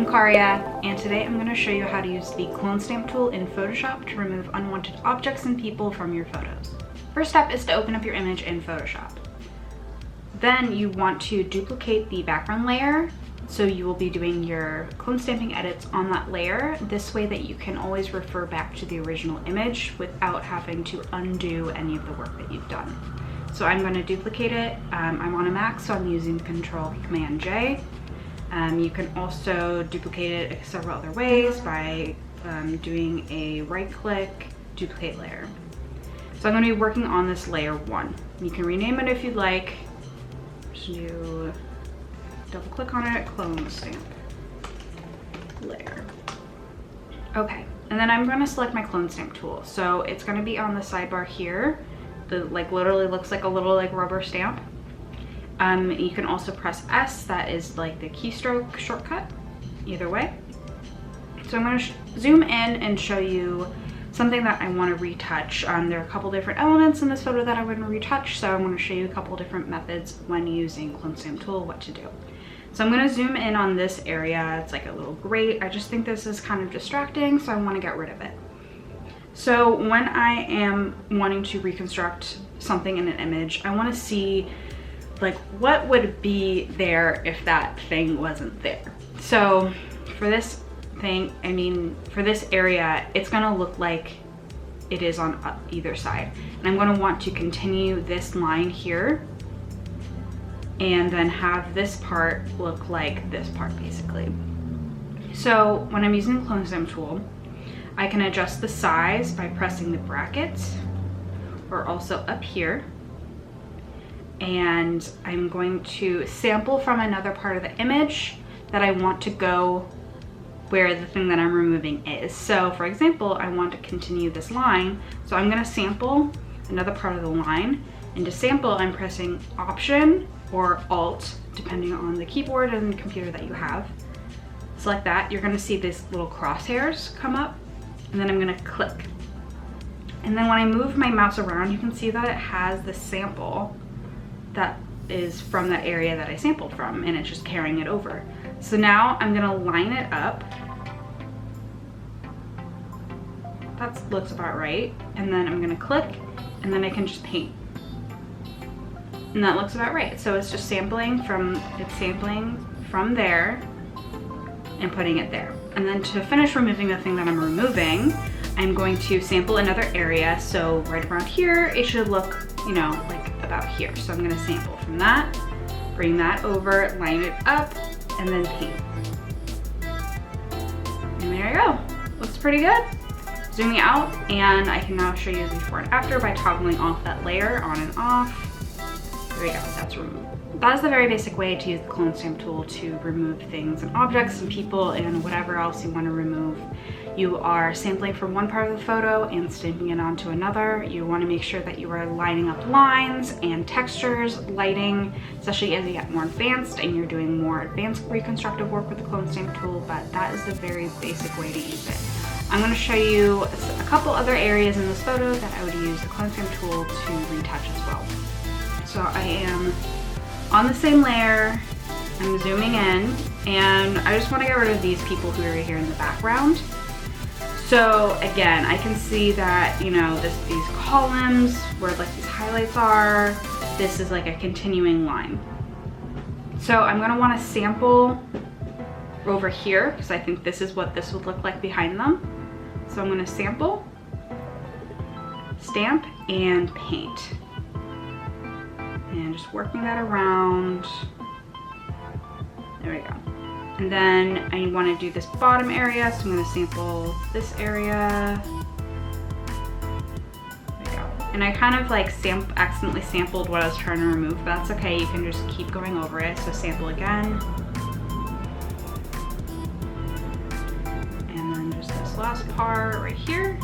I'm Karia, and today I'm going to show you how to use the clone stamp tool in Photoshop to remove unwanted objects and people from your photos. First step is to open up your image in Photoshop. Then you want to duplicate the background layer, so you will be doing your clone stamping edits on that layer. This way that you can always refer back to the original image without having to undo any of the work that you've done. So I'm going to duplicate it. I'm on a Mac, so I'm using Control-Command-J. You can also duplicate it several other ways by doing a right-click, duplicate layer. So I'm going to be working on this layer 1. You can rename it if you'd like. Just do double-click on it, clone stamp layer. Okay, and then I'm going to select my clone stamp tool. So it's going to be on the sidebar here. The literally looks like a little rubber stamp. You can also press S, that is like the keystroke shortcut, either way. So I'm going to zoom in and show you something that I want to retouch. There are a couple different elements in this photo that I want to retouch, so I'm going to show you a couple different methods when using clone stamp tool, what to do. So I'm going to zoom in on this area. It's like a little grate. I just think this is kind of distracting, so I want to get rid of it. So when I am wanting to reconstruct something in an image, I want to see like what would be there if that thing wasn't there. So for this thing, for this area, it's gonna look like it is on either side. And I'm gonna want to continue this line here and then have this part look like this part basically. So when I'm using the clone stamp tool, I can adjust the size by pressing the brackets or also up here. And I'm going to sample from another part of the image that I want to go where the thing that I'm removing is. So for example, I want to continue this line. So I'm gonna sample another part of the line. And to sample, I'm pressing Option or Alt, depending on the keyboard and the computer that you have. Select that, you're gonna see these little crosshairs come up, and then I'm gonna click. And then when I move my mouse around, you can see that it has the sample that is from that area that I sampled from, and it's just carrying it over. So now I'm gonna line it up. That looks about right. And then I'm gonna click, and then I can just paint. And that looks about right. So it's just sampling from there and putting it there. And then to finish removing the thing that I'm removing, I'm going to sample another area. So right around here, it should look, you know, like about here. So I'm gonna sample from that, bring that over, line it up, and then paint. And there you go. Looks pretty good. Zooming out, and I can now show you the before and after by toggling off that layer on and off. There we go, that's removed. That is the very basic way to use the clone stamp tool to remove things and objects and people and whatever else you want to remove. You are sampling from one part of the photo and stamping it onto another. You want to make sure that you are lining up lines and textures, lighting, especially as you get more advanced and you're doing more advanced reconstructive work with the clone stamp tool, but that is the very basic way to use it. I'm going to show you a couple other areas in this photo that I would use the clone stamp tool to retouch as well. So I am on the same layer, I'm zooming in, and I just want to get rid of these people who are here in the background. So again, I can see that, you know, these columns where like these highlights are, this is like a continuing line. So I'm gonna want to sample over here because I think this is what this would look like behind them. So I'm gonna sample, stamp, and paint. And just working that around. There we go. And then I want to do this bottom area, so I'm going to sample this area. There we go. And I kind of like accidentally sampled what I was trying to remove, but that's okay. You can just keep going over it. So sample again. And then just this last part right here.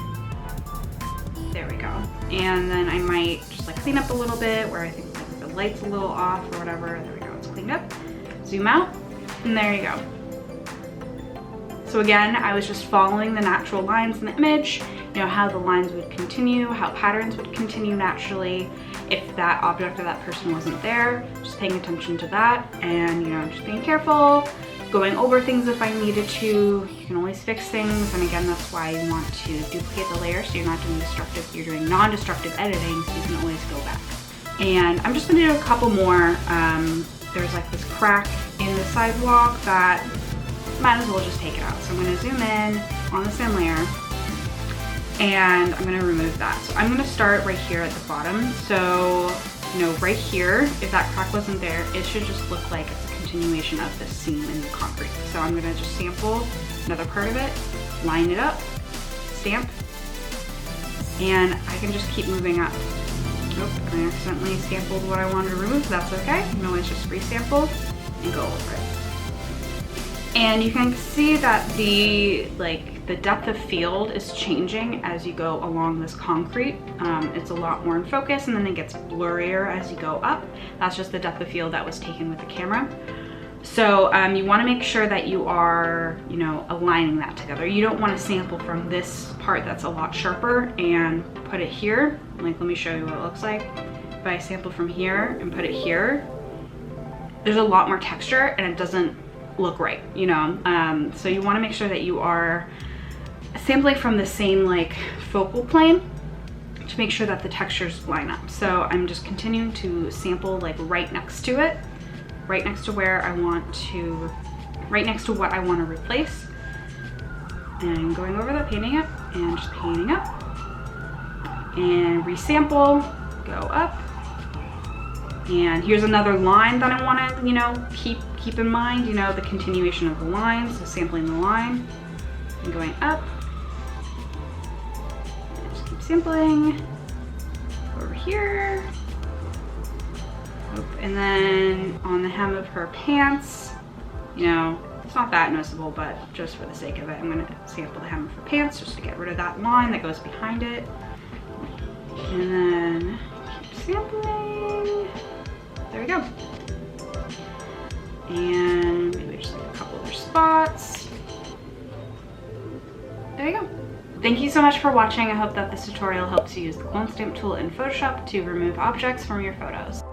There we go. And then I might just like clean up a little bit where I think the light's a little off or whatever. There we go, it's cleaned up. Zoom out, and there you go. So again, I was just following the natural lines in the image, you know, how the lines would continue, how patterns would continue naturally. If that object or that person wasn't there, just paying attention to that and, you know, just being careful, going over things if I needed to. You can always fix things, and again, that's why you want to duplicate the layer so you're not doing destructive, you're doing non-destructive editing, so you can always go back. And I'm just gonna do a couple more. There's like this crack in the sidewalk that might as well just take it out. So I'm gonna zoom in on the sand layer, and I'm gonna remove that. So I'm gonna start right here at the bottom. So, you know, right here, if that crack wasn't there, it should just look like it's a continuation of the seam in the concrete. So I'm gonna just sample another part of it, line it up, stamp, and I can just keep moving up. Nope, I accidentally sampled what I wanted to remove. That's okay. You can always just resample and go over it. And you can see that the depth of field is changing as you go along this concrete. It's a lot more in focus, and then it gets blurrier as you go up. That's just the depth of field that was taken with the camera. So you want to make sure that you are, you know, aligning that together. You don't want to sample from this part that's a lot sharper and put it here. Like, let me show you what it looks like. If I sample from here and put it here, there's a lot more texture and it doesn't look right, you know. So you want to make sure that you are sampling from the same like focal plane to make sure that the textures line up. So I'm just continuing to sample like right next to it, right next to where I want to, right next to what I want to replace, and going over that, painting it, and just painting up, and resample, go up. And here's another line that I want to, you know, keep in mind, you know, the continuation of the line. So sampling the line and going up. And just keep sampling over here. And then on the hem of her pants, you know, it's not that noticeable, but just for the sake of it, I'm gonna sample the hem of her pants just to get rid of that line that goes behind it. And then keep sampling. There we go. And maybe just like a couple other spots. There you go. Thank you so much for watching. I hope that this tutorial helps you use the clone stamp tool in Photoshop to remove objects from your photos.